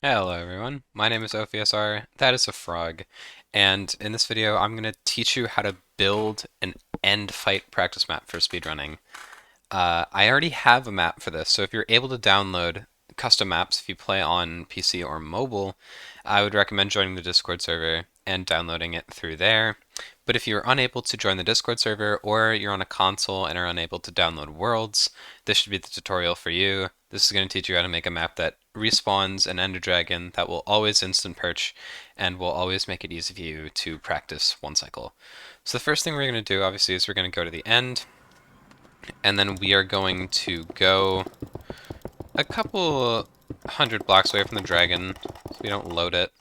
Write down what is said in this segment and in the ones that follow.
Hello everyone, my name is OPSR, that is a frog, and in this video I'm going to teach you how to build an end fight practice map for speedrunning. I already have a map for this, so if you're able to download custom maps if you play on PC or mobile, I would recommend joining the Discord server and downloading it through there. But if you're unable to join the Discord server or you're on a console and are unable to download worlds, this should be the tutorial for you. This is going to teach you how to make a map that respawns an Ender Dragon that will always instant perch and will always make it easy for you to practice one cycle. So the first thing we're going to do obviously is we're going to go to the end, and then we are going to go a couple hundred blocks away from the dragon so we don't load it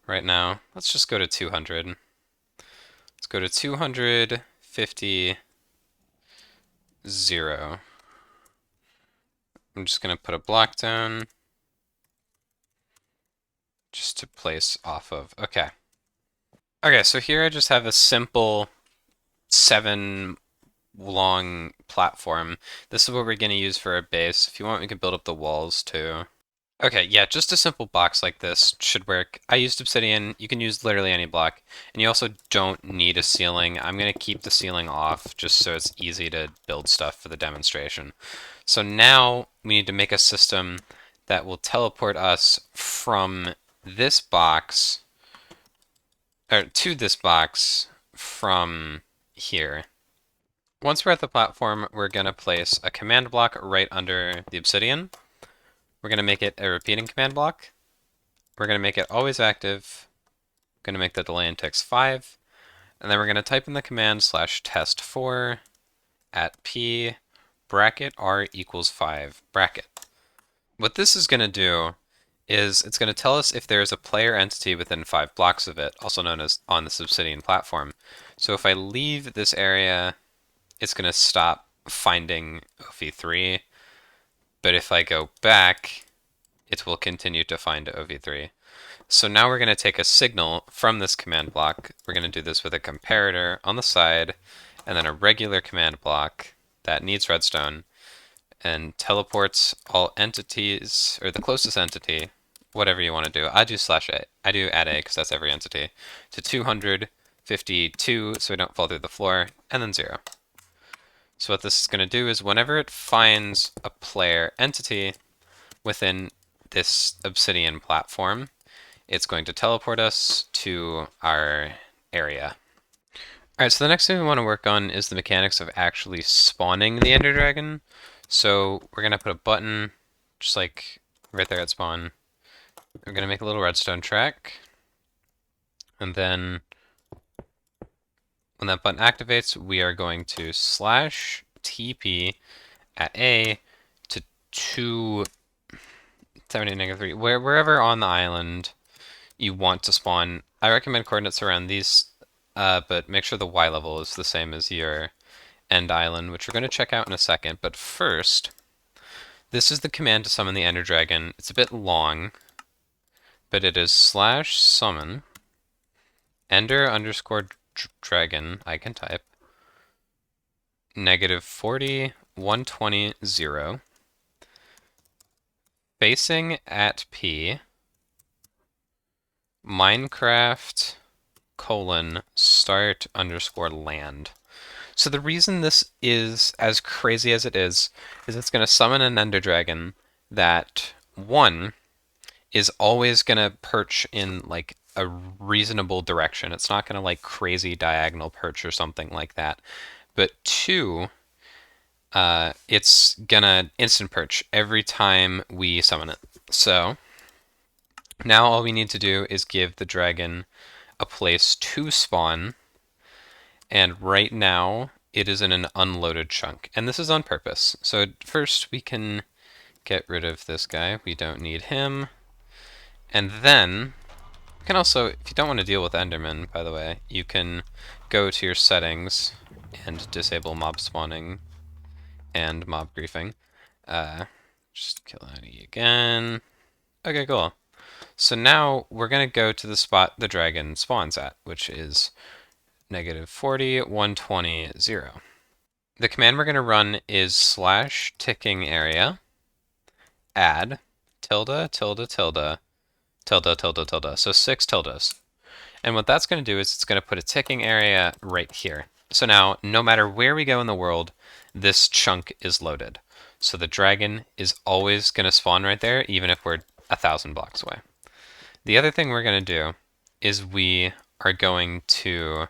right now. Let's just go to 200. Let's go to 250, 0. I'm just going to put a block down just to place off of. Okay. Okay, so here I just have a simple 7 long platform. This is what we're going to use for our base. If you want, we can build up the walls too. Okay, yeah, just a simple box like this should work. I used obsidian. You can use literally any block. And you also don't need a ceiling. I'm going to keep the ceiling off just so it's easy to build stuff for the demonstration. So now we need to make a system that will teleport us from this box, or to this box from here. Once we're at the platform, we're going to place a command block right under the obsidian. We're going to make it a repeating command block. We're going to make it always active. We're going to make the delay in text 5. And then we're going to type in the command /test4 at p bracket r equals 5 bracket. What this is going to do is it's going to tell us if there is a player entity within 5 blocks of it, also known as on this obsidian platform. So if I leave this area, it's going to stop finding OV3. But if I go back, it will continue to find OV3. So now we're going to take a signal from this command block. We're going to do this with a comparator on the side, and then a regular command block that needs redstone, and teleports all entities, or the closest entity, whatever you want to do. I do /a. I do add a because that's every entity, to 252 so we don't fall through the floor, and then 0. So what this is going to do is whenever it finds a player entity within this obsidian platform, it's going to teleport us to our area. Alright, so the next thing we want to work on is the mechanics of actually spawning the Ender Dragon. So we're going to put a button just like right there at spawn. We're going to make a little redstone track. And then when that button activates, we are going to /TP at A to 270 -3, wherever on the island you want to spawn. I recommend coordinates around these, but make sure the Y level is the same as your end island, which we're going to check out in a second. But first, this is the command to summon the Ender Dragon. It's a bit long, but it is /summon Ender _ dragon, I can type, -40 120 0, facing at P, Minecraft : start _ land. So the reason this is as crazy as it is it's going to summon an Ender Dragon that, one, is always going to perch in like a reasonable direction. It's not going to like crazy diagonal perch or something like that. But two, it's gonna instant perch every time we summon it. So now all we need to do is give the dragon a place to spawn, and right now it is in an unloaded chunk, and this is on purpose. So first we can get rid of this guy. We don't need him. And then you can also, if you don't want to deal with Enderman, by the way, you can go to your settings and disable mob spawning and mob griefing. Just kill Eddie again. Okay, cool. So now we're going to go to the spot the dragon spawns at, which is -40 120 0. The command we're going to run is /ticking area add tilde tilde tilde tilde, tilde, tilde. So 6 tildes. And what that's going to do is it's going to put a ticking area right here. So now, no matter where we go in the world, this chunk is loaded. So the dragon is always going to spawn right there, even if we're 1,000 blocks away. The other thing we're going to do is we are going to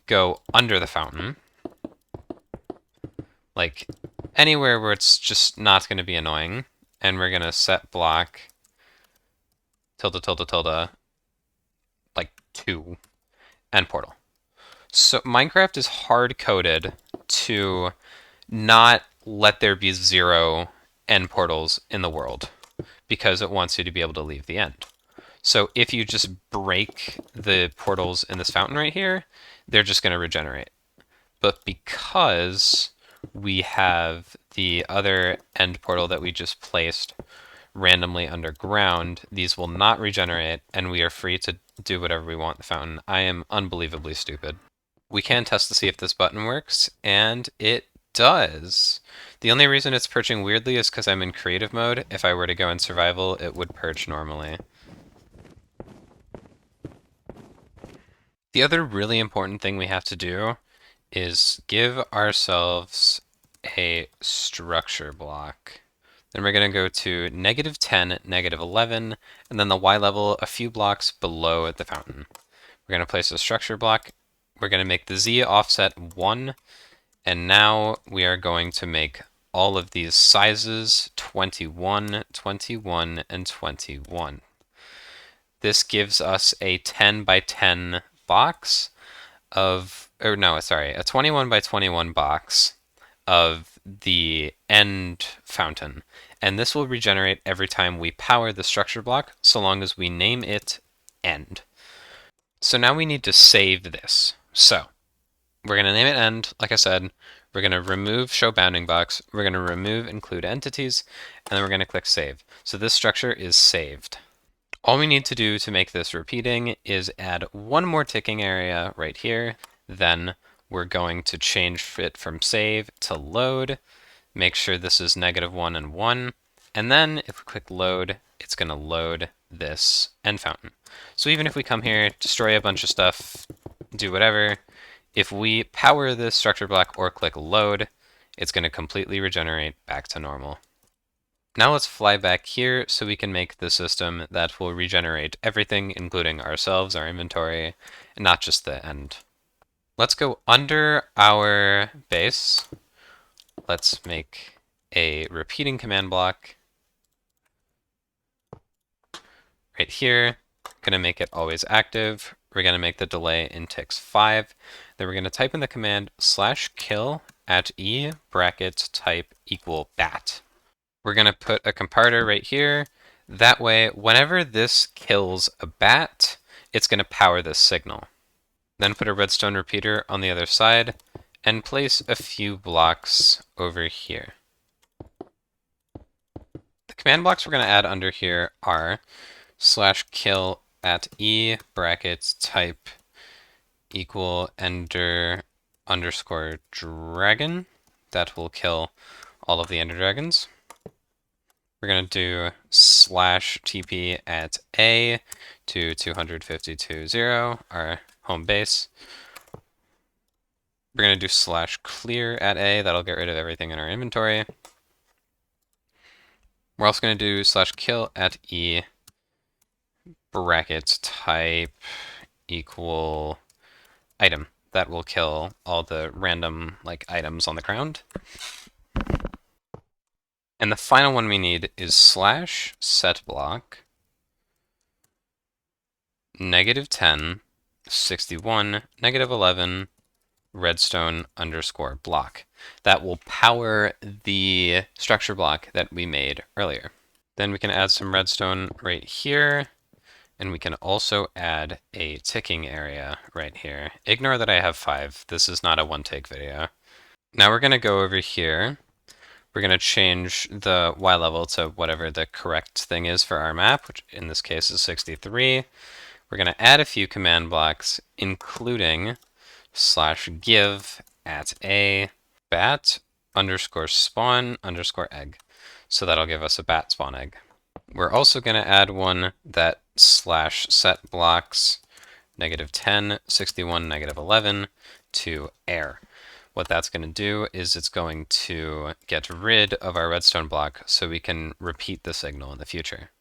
go under the fountain, like anywhere where it's just not going to be annoying, and we're going to set block tilde, tilde, tilde, like 2, end portal. So Minecraft is hard-coded to not let there be 0 end portals in the world because it wants you to be able to leave the end. So if you just break the portals in this fountain right here, they're just going to regenerate. But because we have the other end portal that we just placed randomly underground, these will not regenerate, and we are free to do whatever we want in the fountain. I am unbelievably stupid. We can test to see if this button works, and it does. The only reason it's perching weirdly is because I'm in creative mode. If I were to go in survival, it would perch normally. The other really important thing we have to do is give ourselves a structure block. Then we're going to go to -10, -11, and then the Y level a few blocks below the fountain. We're going to place a structure block. We're going to make the Z offset 1, and now we are going to make all of these sizes 21, 21, and 21. This gives us a 10 by 10 box of, or no, sorry, a 21 by 21 box of the end fountain. And this will regenerate every time we power the structure block, so long as we name it end. So now we need to save this. So we're going to name it end, like I said. We're going to remove show bounding box. We're going to remove include entities, and then we're going to click save. So this structure is saved. All we need to do to make this repeating is add one more ticking area right here. Then we're going to change it from save to load. Make sure this is -1 and 1. And then if we click load, it's going to load this end fountain. So even if we come here, destroy a bunch of stuff, do whatever, if we power this structure block or click load, it's going to completely regenerate back to normal. Now let's fly back here so we can make the system that will regenerate everything, including ourselves, our inventory, and not just the end. Let's go under our base. Let's make a repeating command block right here. Going to make it always active. We're going to make the delay in ticks 5. Then we're going to type in the command /kill at e bracket type equal bat. We're going to put a comparator right here. That way, whenever this kills a bat, it's going to power this signal. Then put a redstone repeater on the other side and place a few blocks over here. The command blocks we're going to add under here are /kill at e bracket type equal ender underscore dragon. That will kill all of the ender dragons. We're going to do /TP at A to 252.0, our home base. We're going to do /clear at A. That'll get rid of everything in our inventory. We're also going to do /kill at E bracket type equal item. That will kill all the random items on the ground. And the final one we need is /setblock -10 61 -11 redstone underscore block. That will power the structure block that we made earlier. Then we can add some redstone right here, and we can also add a ticking area right here. Ignore that I have 5. This is not a one-take video. Now we're going to go over here. We're going to change the Y level to whatever the correct thing is for our map, which in this case is 63. We're going to add a few command blocks, including /give at a bat underscore spawn underscore egg. So that'll give us a bat spawn egg. We're also going to add one that slash set blocks -10, 61, -11 to air. What that's going to do is it's going to get rid of our redstone block so we can repeat the signal in the future.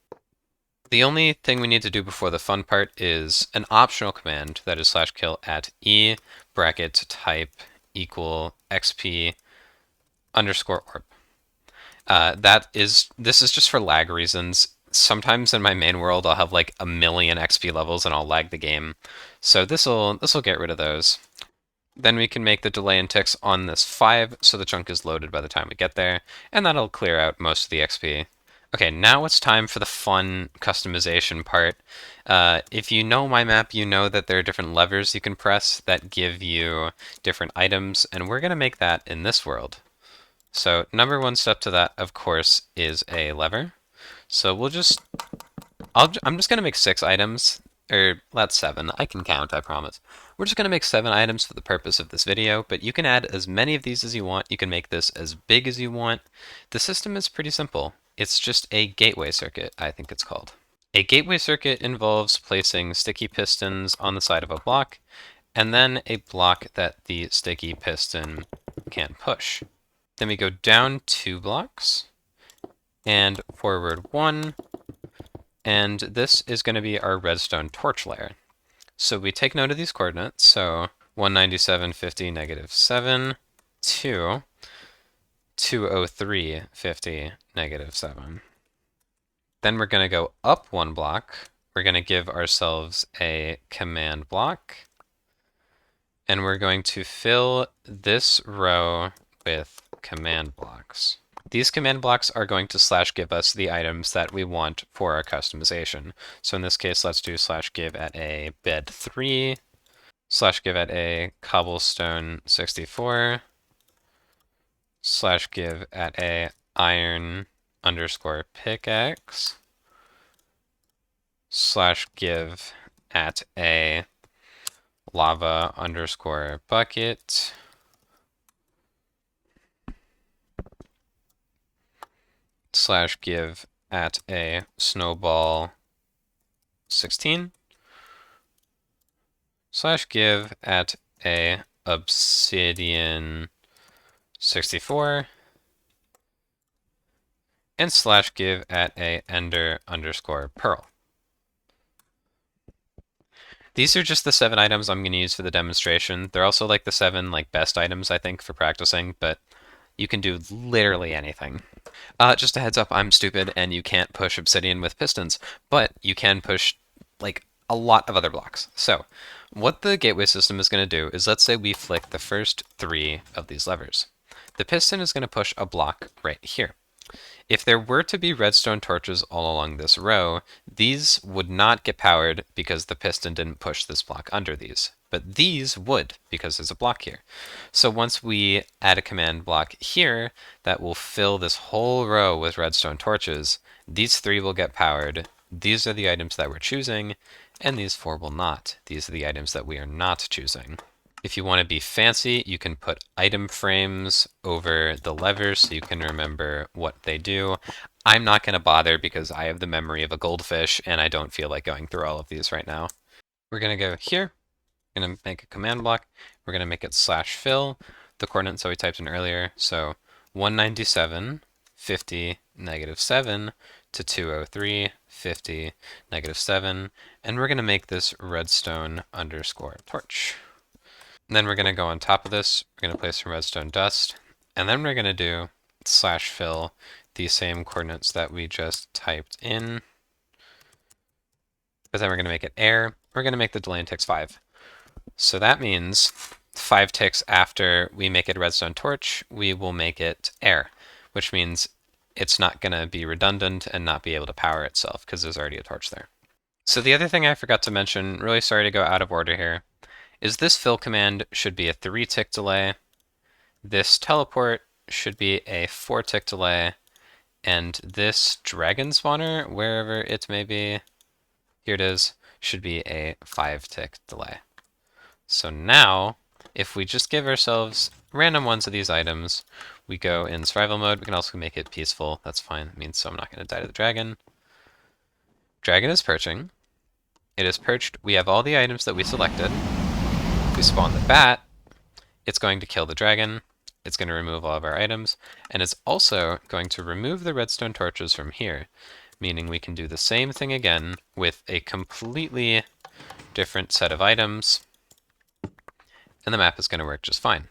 The only thing we need to do before the fun part is an optional command that is /kill at e bracket type equal xp underscore orb. This is just for lag reasons. Sometimes in my main world I'll have like a million XP levels and I'll lag the game. So this'll get rid of those. Then we can make the delay in ticks on this 5 so the chunk is loaded by the time we get there, and that'll clear out most of the XP. Okay, now it's time for the fun customization part. If you know my map, you know that there are different levers you can press that give you different items, and we're going to make that in this world. So number one step to that, of course, is a lever. So I'm just going to make 6 items, or that's 7. I can count, I promise. We're just going to make 7 items for the purpose of this video, but you can add as many of these as you want. You can make this as big as you want. The system is pretty simple. It's just a gateway circuit, I think it's called. A gateway circuit involves placing sticky pistons on the side of a block, and then a block that the sticky piston can't push. Then we go down 2 blocks, and forward 1, and this is going to be our redstone torch layer. So we take note of these coordinates, so 197.50 -7 to 203.50 -7. Then we're going to go up 1 block. We're going to give ourselves a command block, and we're going to fill this row with command blocks. These command blocks are going to /give us the items that we want for our customization. So in this case, let's do /give at a bed 3, /give at a cobblestone 64, /give at a iron underscore pickaxe, /give at a lava underscore bucket, /give at a snowball 16, /give at a obsidian 64, and /give at a ender underscore pearl. These are just the 7 items I'm going to use for the demonstration. They're also like the 7 best items I think for practicing, but you can do literally anything. Just a heads up, I'm stupid and you can't push obsidian with pistons, but you can push like a lot of other blocks. So what the gateway system is going to do is, let's say we flick the first 3 of these levers. The piston is going to push a block right here. If there were to be redstone torches all along this row, these would not get powered because the piston didn't push this block under these. But these would, because there's a block here. So once we add a command block here that will fill this whole row with redstone torches, these 3 will get powered. These are the items that we're choosing, and these 4 will not. These are the items that we are not choosing. If you want to be fancy, you can put item frames over the levers so you can remember what they do. I'm not going to bother because I have the memory of a goldfish and I don't feel like going through all of these right now. We're going to go here. We're going to make a command block. We're going to make it /fill, the coordinates that we typed in earlier. So 197.50 -7 to 203.50 -7. And we're going to make this redstone underscore torch. And then we're going to go on top of this, we're going to place some redstone dust, and then we're going to do /fill the same coordinates that we just typed in. But then we're going to make it air. We're going to make the delay in ticks 5. So that means 5 ticks after we make it a redstone torch, we will make it air, which means it's not going to be redundant and not be able to power itself because there's already a torch there. So the other thing I forgot to mention, really sorry to go out of order here, is this fill command should be a 3-tick delay. This teleport should be a 4-tick delay. And this dragon spawner, wherever it may be, here it is, should be a 5-tick delay. So now, if we just give ourselves random ones of these items, we go in survival mode. We can also make it peaceful. That's fine. It means so I'm not going to die to the dragon. Dragon is perching. It is perched. We have all the items that we selected. We spawn the bat. It's going to kill the dragon. It's going to remove all of our items. And it's also going to remove the redstone torches from here, meaning we can do the same thing again with a completely different set of items. And the map is going to work just fine.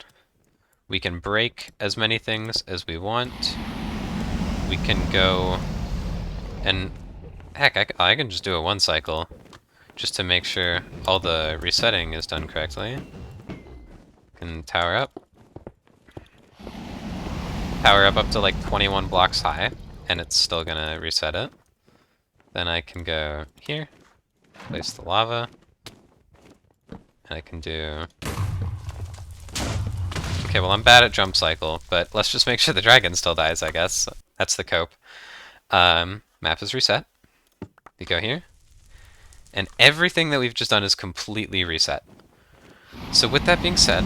We can break as many things as we want. We can go and heck, I can just do a 1 cycle just to make sure all the resetting is done correctly. Can tower up. Power up to like 21 blocks high, and it's still gonna reset it. Then I can go here, place the lava, and I can do... Okay, well I'm bad at jump cycle, but let's just make sure the dragon still dies, I guess. That's the cope. Map is reset. We go here, and everything that we've just done is completely reset. So with that being said,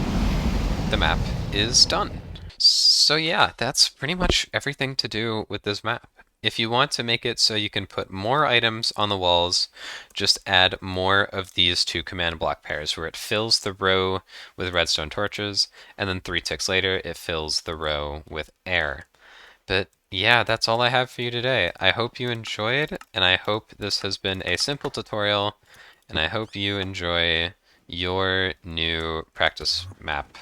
the map is done. So yeah, that's pretty much everything to do with this map. If you want to make it so you can put more items on the walls, just add more of these 2 command block pairs where it fills the row with redstone torches, and then 3 ticks later it fills the row with air. But yeah, that's all I have for you today. I hope you enjoyed, and I hope this has been a simple tutorial, and I hope you enjoy your new practice map.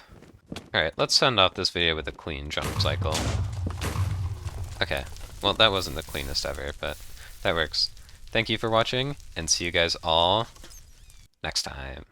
Alright, let's send off this video with a clean jump cycle. Okay, well that wasn't the cleanest ever, but that works. Thank you for watching, and see you guys all next time.